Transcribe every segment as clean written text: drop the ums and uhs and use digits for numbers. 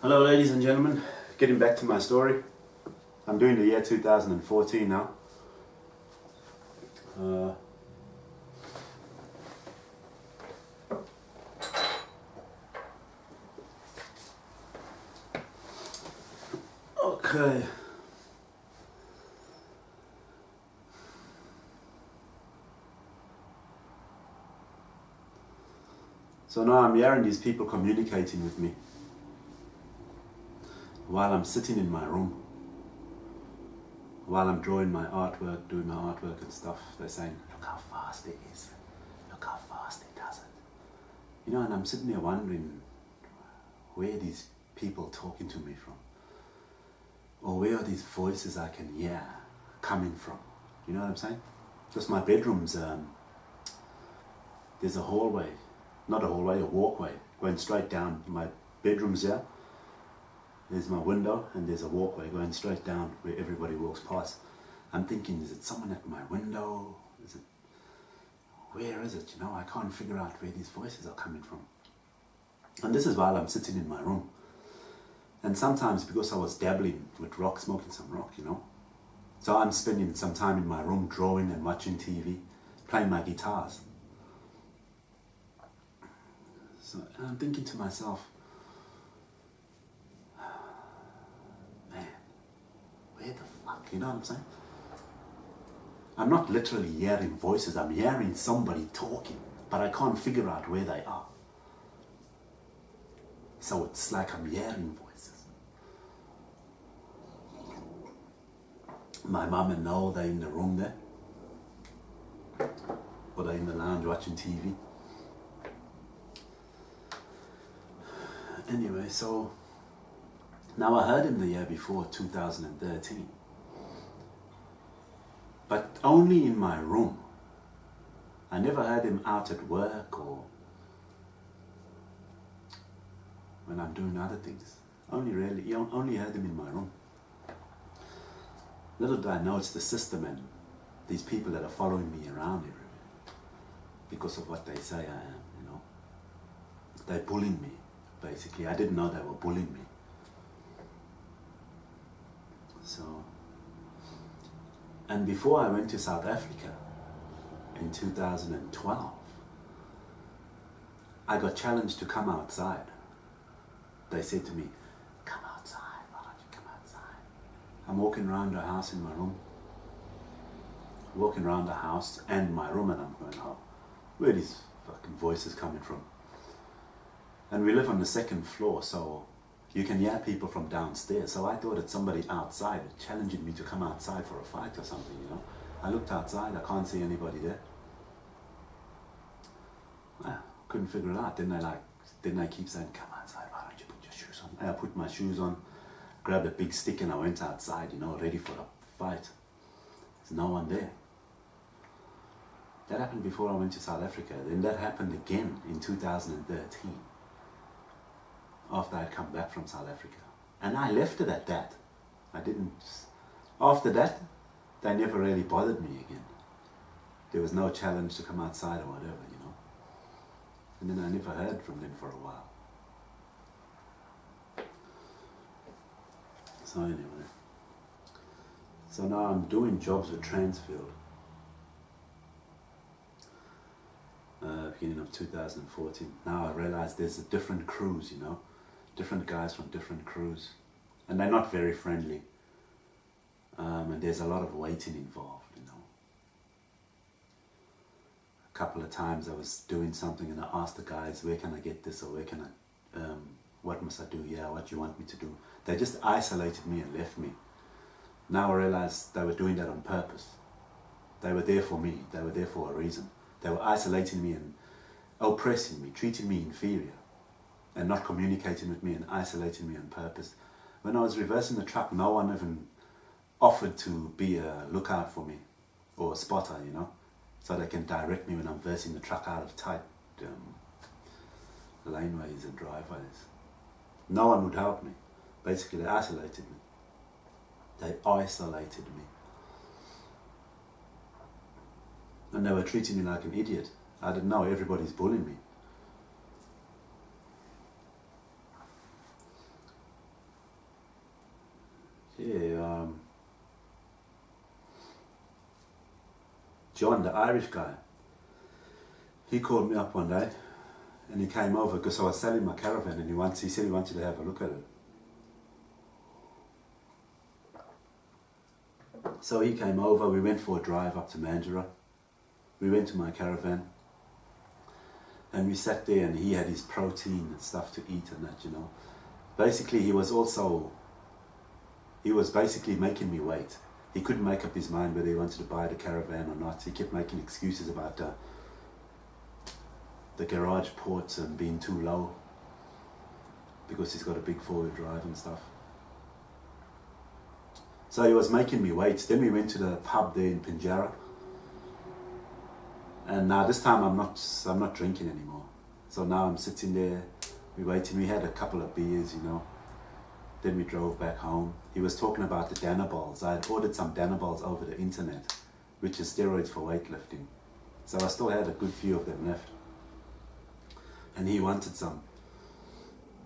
Hello ladies and gentlemen, getting back to my story. I'm doing the year 2014 now. Okay. So now I'm hearing these people communicating with me while I'm sitting in my room, while I'm drawing my artwork, doing my artwork and stuff. They're saying, look how fast it is, look how fast it does it. You know, and I'm sitting there wondering where are these people talking to me from? Or where are these voices I can hear coming from? You know what I'm saying? Because my bedroom's, there's a hallway, not a hallway, a walkway going straight down. My bedroom's here. There's my window and there's a walkway going straight down where everybody walks past. I'm thinking, is it someone at my window? Where is it? You know, I can't figure out where these voices are coming from. And this is while I'm sitting in my room. And sometimes because I was dabbling with rock, smoking some rock, you know. So I'm spending some time in my room drawing and watching TV, playing my guitars. So I'm thinking to myself, you know what I'm saying? I'm not literally hearing voices, I'm hearing somebody talking, but I can't figure out where they are. So it's like I'm hearing voices. My mum and Noel, they're in the room there. Or they're in the lounge watching TV. Anyway, so now I heard him the year before, 2013. But only in my room. I never heard him out at work or when I'm doing other things. Only heard him in my room. Little did I know it's the system and these people that are following me around everywhere because of what they say I am, you know. They're bullying me, basically. I didn't know they were bullying me. So, and before I went to South Africa in 2012, I got challenged to come outside. They said to me, come outside, why don't you come outside? I'm walking around the house in my room, walking around the house and my room, and I'm going, oh, where are these fucking voices coming from? And we live on the second floor, so you can hear people from downstairs. So I thought it's somebody outside challenging me to come outside for a fight or something, you know. I looked outside, I can't see anybody there. I couldn't figure it out. Then I keep saying, come outside, why don't you put your shoes on? I put my shoes on, grabbed a big stick and I went outside, you know, ready for a fight. There's no one there. That happened before I went to South Africa. Then that happened again in 2013. After I'd come back from South Africa. And I left it at that. I didn't, after that, they never really bothered me again. There was no challenge to come outside or whatever, you know. And then I never heard from them for a while. So anyway. So now I'm doing jobs with TRANSFIELD. Beginning of 2014. Now I realize there's a different crews, you know. Different guys from different crews, and they're not very friendly, and there's a lot of waiting involved, you know. A couple of times I was doing something and I asked the guys, where can I get this, or where can I, what must I do, what do you want me to do? They just isolated me and left me. Now I realize they were doing that on purpose. They were there for me, they were there for a reason. They were isolating me and oppressing me, treating me inferior, and not communicating with me and isolating me on purpose. When I was reversing the truck, no one even offered to be a lookout for me, or a spotter, you know, so they can direct me when I'm versing the truck out of tight laneways and driveways. No one would help me. Basically, they isolated me. They isolated me. And they were treating me like an idiot. I didn't know everybody's bullying me. John, the Irish guy, he called me up one day and he came over because I was selling my caravan, and he said he wanted to have a look at it. So he came over, we went for a drive up to Mandurah. We went to my caravan and we sat there, and he had his protein and stuff to eat and that, you know. Basically, he was basically making me wait. He couldn't make up his mind whether he wanted to buy the caravan or not. He kept making excuses about the garage ports and being too low because he's got a big four-wheel drive and stuff. So he was making me wait. Then we went to the pub there in Pinjarra. And now this time I'm not drinking anymore. So now I'm sitting there, we're waiting. We had a couple of beers, you know. Then we drove back home. He was talking about the Danabols. I had ordered some Danabols over the internet, which is steroids for weightlifting. So I still had a good few of them left. And he wanted some.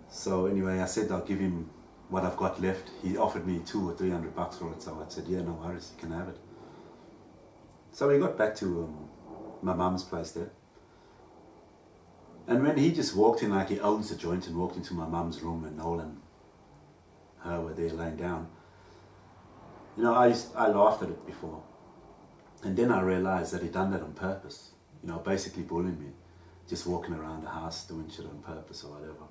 So anyway, I said I'll give him what I've got left. He offered me $200 or $300 for it. So I said, yeah, no worries, you can have it. So we got back to my mum's place there. And when he just walked in like he owns the joint and walked into my mum's room, and Noel and her were there laying down, you know, I laughed at it before. And then I realized that he'd done that on purpose, you know, basically bullying me, just walking around the house doing shit on purpose or whatever.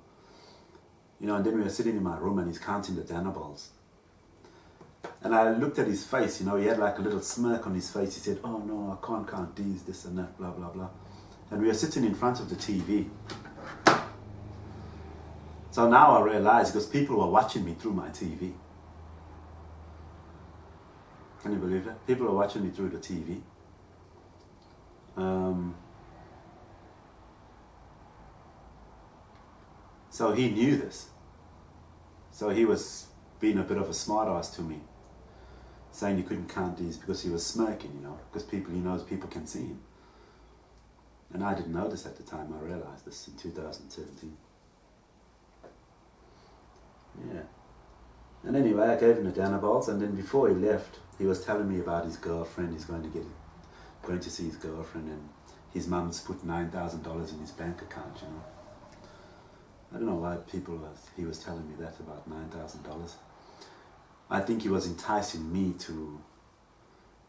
You know, and then we were sitting in my room and he's counting the Danabols. And I looked at his face, you know, he had like a little smirk on his face. He said, oh no, I can't count these, this and that, blah, blah, blah. And we were sitting in front of the TV. So now I realize, because people were watching me through my TV. Can you believe that? People were watching me through the TV. So he knew this. So he was being a bit of a smart ass to me, saying he couldn't count these because he was smirking, you know, because he knows people can see him. And I didn't know this at the time. I realized this in 2017. Yeah. And anyway, I gave him the Danabols, and then before he left, he was telling me about his girlfriend. He's going to see his girlfriend, and his mum's put $9,000 in his bank account, you know. I don't know why he was telling me that about $9,000. I think he was enticing me to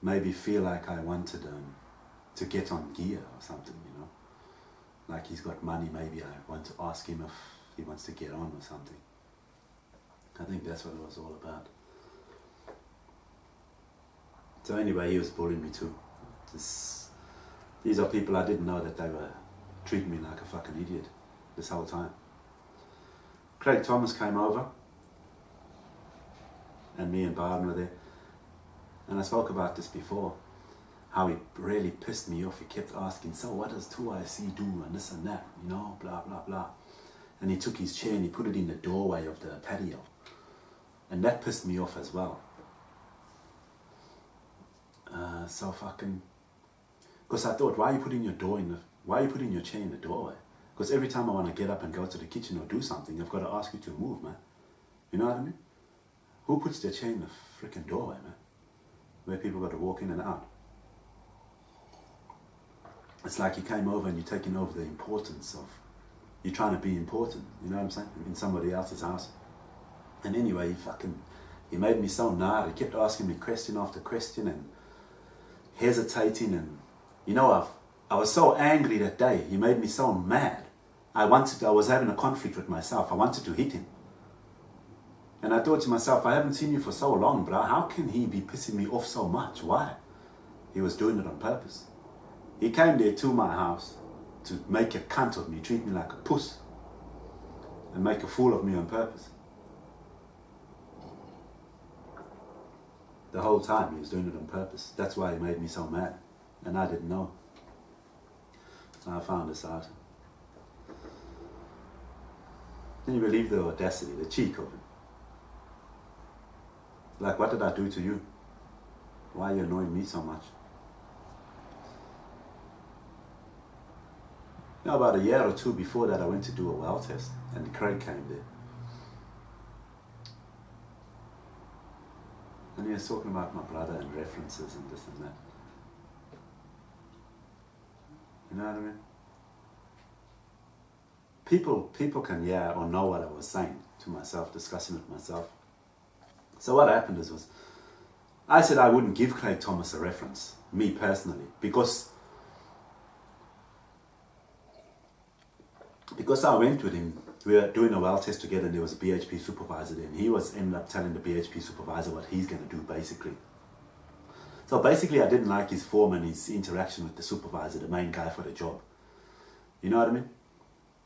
maybe feel like I wanted to get on gear or something, you know. Like he's got money, maybe I want to ask him if he wants to get on or something. I think that's what it was all about. So anyway, he was bullying me too. These are people I didn't know that they were treating me like a fucking idiot this whole time. Craig Thomas came over, and me and Byron were there. And I spoke about this before, how he really pissed me off. He kept asking, so what does 2IC do, and this and that, you know, blah, blah, blah. And he took his chair and he put it in the doorway of the patio. And that pissed me off as well. So fucking, because I thought, why are you putting your chair in the doorway? Because every time I want to get up and go to the kitchen or do something, I've got to ask you to move, man. You know what I mean? Who puts their chair in the freaking doorway, man? Where people got to walk in and out. It's like you came over and you're taking over the importance of, you're trying to be important, you know what I'm saying? In somebody else's house. And anyway, he made me so gnarly. He kept asking me question after question and hesitating, and you know, I was so angry that day. He made me so mad. I was having a conflict with myself. I wanted to hit him. And I thought to myself, I haven't seen you for so long, bro. How can he be pissing me off so much? Why? He was doing it on purpose. He came there to my house to make a cunt of me, treat me like a puss, and make a fool of me on purpose. The whole time he was doing it on purpose. That's why he made me so mad. And I didn't know. So I found this out. Can you believe the audacity, the cheek of him? Like, what did I do to you? Why are you annoying me so much? You know, about a year or two before that, I went to do a well test, and Craig came there. And he was talking about my brother and references and this and that. You know what I mean? People can hear or know what I was saying to myself, discussing with myself. So what happened was, I said I wouldn't give Craig Thomas a reference, me personally, because I went with him. We were doing a well test together, and there was a BHP supervisor there, and he ended up telling the BHP supervisor what he's going to do, basically. So basically, I didn't like his form and his interaction with the supervisor, the main guy for the job. You know what I mean?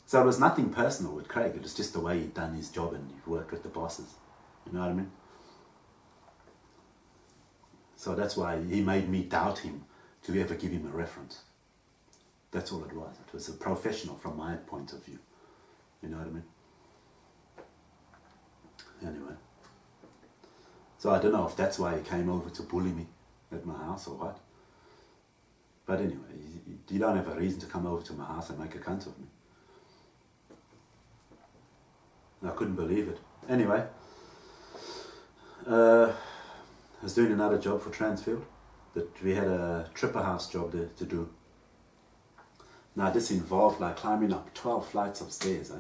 So it was nothing personal with Craig. It was just the way he'd done his job and he worked with the bosses. You know what I mean? So that's why he made me doubt him to ever give him a reference. That's all it was. It was a professional from my point of view. You know what I mean? Anyway. So I don't know if that's why he came over to bully me at my house or what. But anyway, you don't have a reason to come over to my house and make a cunt of me. I couldn't believe it. Anyway, I was doing another job for TRANSFIELD. That we had a tripper house job there to do. Now this involved like climbing up 12 flights of stairs.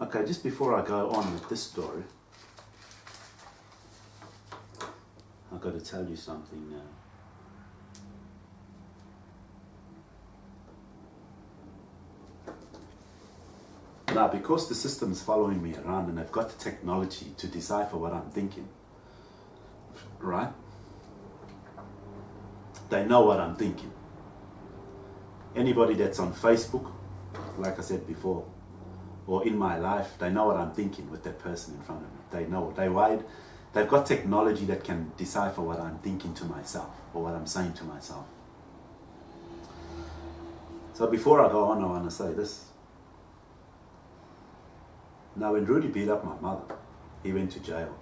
Okay, just before I go on with this story, I've got to tell you something now. Now, because the system's following me around and they've got the technology to decipher what I'm thinking, right? They know what I'm thinking. Anybody that's on Facebook, like I said before, or in my life, they know what I'm thinking with that person in front of me. They know. They've got technology that can decipher what I'm thinking to myself or what I'm saying to myself. So before I go on, I want to say this. Now, when Rudy beat up my mother, he went to jail.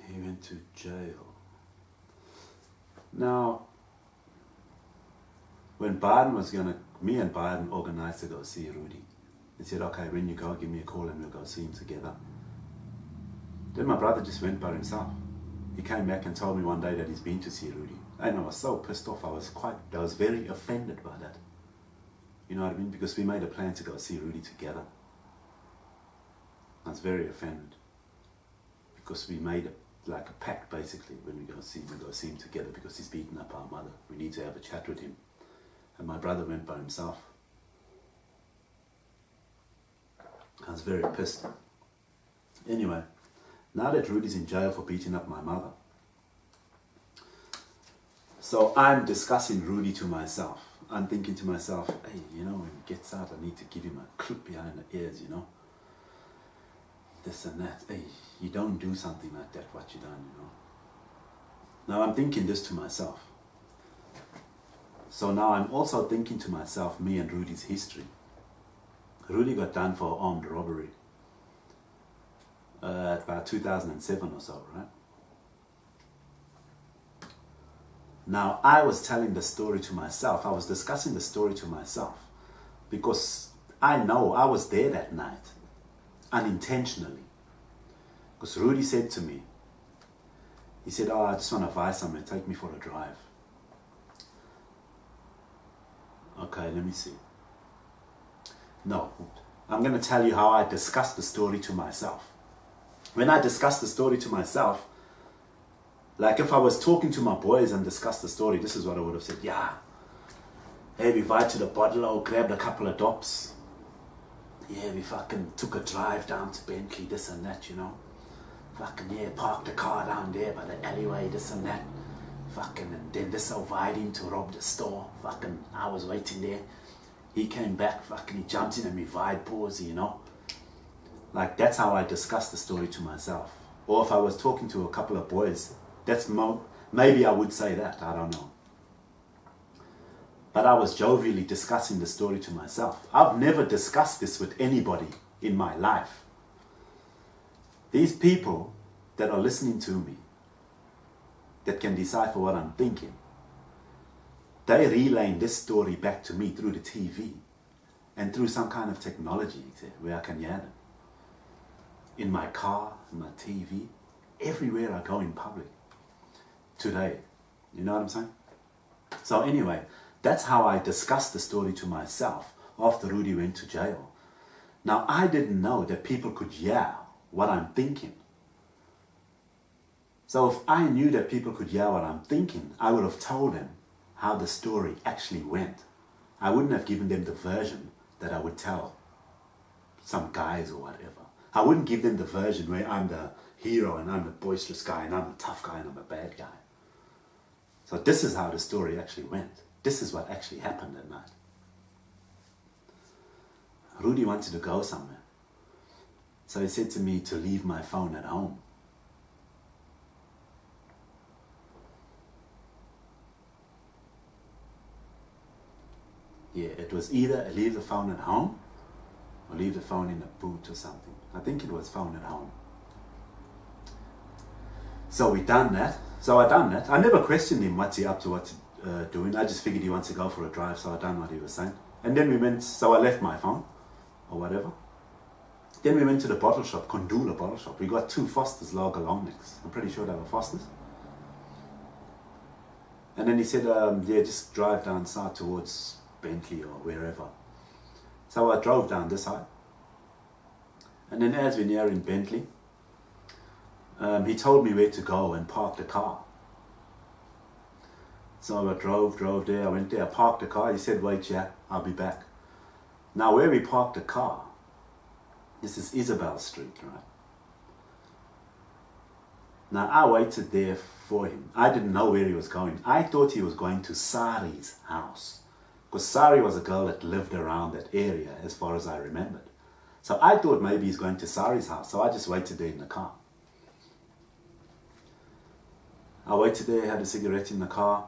He went to jail. Now, when Byron was me and Byron organized to go see Rudy. He said, okay, when you go, give me a call and we'll go see him together. Then my brother just went by himself. He came back and told me one day that he's been to see Rudy. And I was so pissed off. I was very offended by that. You know what I mean? Because we made a plan to go see Rudy together. I was very offended. Because we made like a pact, basically, when we go see him together, because he's beaten up our mother. We need to have a chat with him. And my brother went by himself. I was very pissed. Anyway, now that Rudy's in jail for beating up my mother, so I'm discussing Rudy to myself. I'm thinking to myself, hey, you know, when he gets out, I need to give him a clip behind the ears, you know. This and that. Hey, you don't do something like that, what you done, you know. Now I'm thinking this to myself. So now I'm also thinking to myself, me and Rudy's history. Rudy got done for armed robbery about 2007 or so, right? Now I was telling the story to myself. I was discussing the story to myself because I know I was there that night, unintentionally. Because Rudy said to me, he said, oh, I just want to buy something, take me for a drive. Okay, let me see. No, I'm going to tell you how I discussed the story to myself. When I discussed the story to myself, like if I was talking to my boys and discussed the story, this is what I would have said. Yeah, hey, we went to the bottle, grabbed a couple of dops. Yeah, we fucking took a drive down to Bentley, this and that, you know. Fucking, yeah, parked the car down there by the alleyway, this and that. Fucking, and then this invited him to rob the store. Fucking, I was waiting there. He came back, fucking, he jumped in and me vied pause, you know. Like, that's how I discussed the story to myself. Or if I was talking to a couple of boys, maybe I would say that, I don't know. but I was jovially discussing the story to myself. I've never discussed this with anybody in my life. These people that are listening to me, that can decipher what I'm thinking, they're relaying this story back to me through the TV and through some kind of technology where I can hear them. In my car, in my TV, everywhere I go in public today. You know what I'm saying? So anyway, that's how I discussed the story to myself after Rudy went to jail. Now, I didn't know that people could hear what I'm thinking. So if I knew that people could hear what I'm thinking, I would have told them how the story actually went. I wouldn't have given them the version that I would tell some guys or whatever. I wouldn't give them the version where I'm the hero and I'm the boisterous guy and I'm the tough guy and I'm a bad guy. So this is how the story actually went. This is what actually happened at night. Rudy wanted to go somewhere. So he said to me to leave my phone at home. Yeah, it was either leave the phone at home or leave the phone in a boot or something. I think it was phone at home. So we done that. So I done that. I never questioned him what's he up to, what's he doing. I just figured he wants to go for a drive, so I done what he was saying. And then we went, so I left my phone or whatever. Then we went to the bottle shop, Kondula bottle shop. We got 2 Foster's lager long necks. I'm pretty sure they were Foster's. And then he said, yeah, just drive down south towards Bentley or wherever. So I drove down this side. And then as we're nearing Bentley, he told me where to go and park the car. So I drove there, I went there, I parked the car. He said, wait, yeah, I'll be back. Now where we parked the car, this is Isabel Street, right? Now I waited there for him. I didn't know where he was going. I thought he was going to Sarie's house, because Sarie was a girl that lived around that area as far as I remembered. So I thought maybe he's going to Sarie's house. So I just waited there in the car. I waited there, had a cigarette in the car.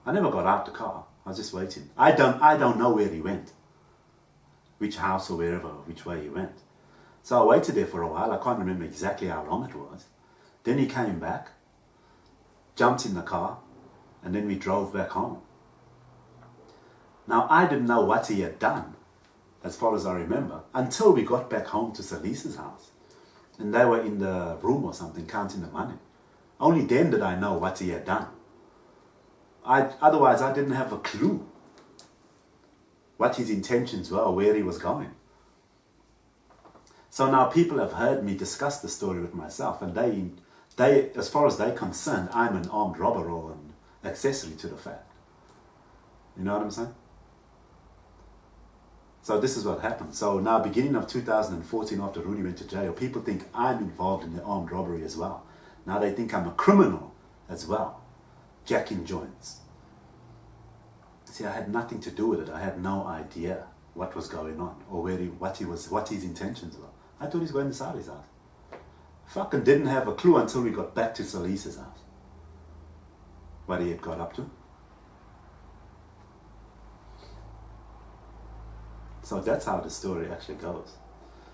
I never got out the car. I was just waiting. I don't know where he went, which house or wherever, which way he went. So I waited there for a while. I can't remember exactly how long it was. Then he came back, jumped in the car, and then we drove back home. Now, I didn't know what he had done, as far as I remember, until we got back home to Salisa's house. And they were in the room or something, counting the money. Only then did I know what he had done. Otherwise, I didn't have a clue what his intentions were or where he was going. So now people have heard me discuss the story with myself, and they, as far as they're concerned, I'm an armed robber or an accessory to the fact. You know what I'm saying? So this is what happened. So now, beginning of 2014, after Rudy went to jail, people think I'm involved in the armed robbery as well. Now they think I'm a criminal as well, jacking joints. See, I had nothing to do with it. I had no idea what was going on or what his intentions were. I thought he was going to Sarie's house. Fucking didn't have a clue until we got back to Salisa's house what he had got up to. So that's how the story actually goes.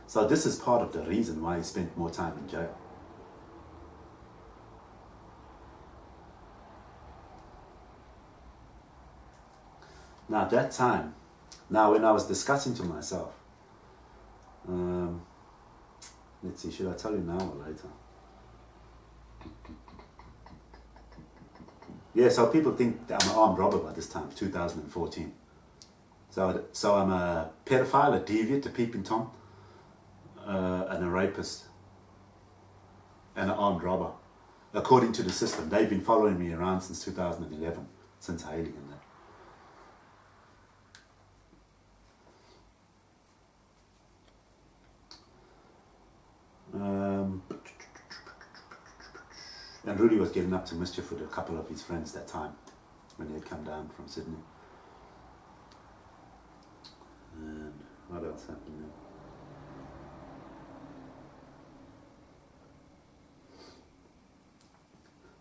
So this is part of the reason why he spent more time in jail. Now that time, when I was discussing to myself, let's see, should I tell you now or later? Yeah, so people think that I'm an armed robber by this time, 2014. So I'm a pedophile, a deviant, a peeping Tom, and a rapist, and an armed robber. According to the system, they've been following me around since 2011, since hailing and that. And Rudy was getting up to mischief with a couple of his friends that time when they had come down from Sydney. And what else happened there?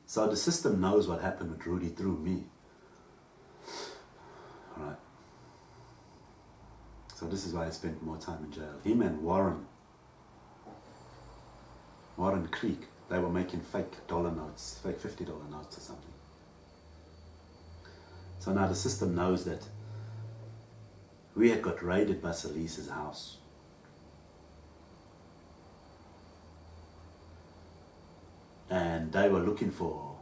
So the system knows what happened with Rudy through me. Alright. So this is why he spent more time in jail. Him and Warren Creek, they were making fake dollar notes, fake $50 notes or something. So now the system knows that we had got raided by Sarie's house. And they were looking for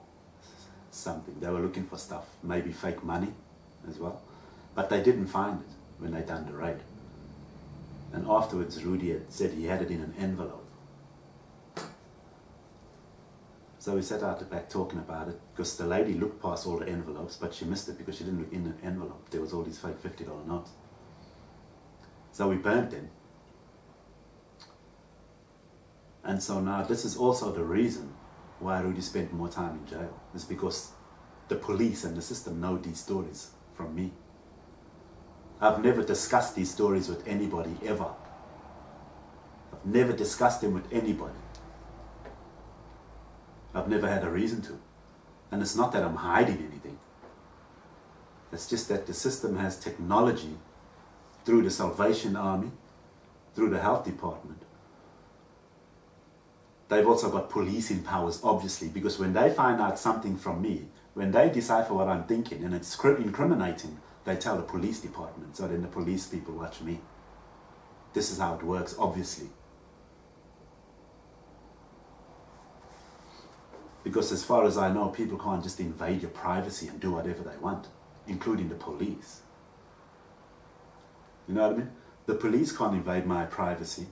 something. They were looking for stuff, maybe fake money as well. But they didn't find it when they done the raid. And afterwards, Rudy had said he had it in an envelope. So we sat out the back talking about it, because the lady looked past all the envelopes, but she missed it because she didn't look in an envelope. There was all these fake $50 notes. So we burnt them. And so now this is also the reason why Rudy spent more time in jail. It's because the police and the system know these stories from me. I've never discussed these stories with anybody ever. I've never discussed them with anybody. I've never had a reason to. And it's not that I'm hiding anything. It's just that the system has technology through the Salvation Army, through the health department. They've also got policing powers, obviously, because when they find out something from me, when they decipher what I'm thinking and it's incriminating, they tell the police department. So then the police people watch me. This is how it works, obviously. Because as far as I know, people can't just invade your privacy and do whatever they want, including the police. You know what I mean? The police can't invade my privacy.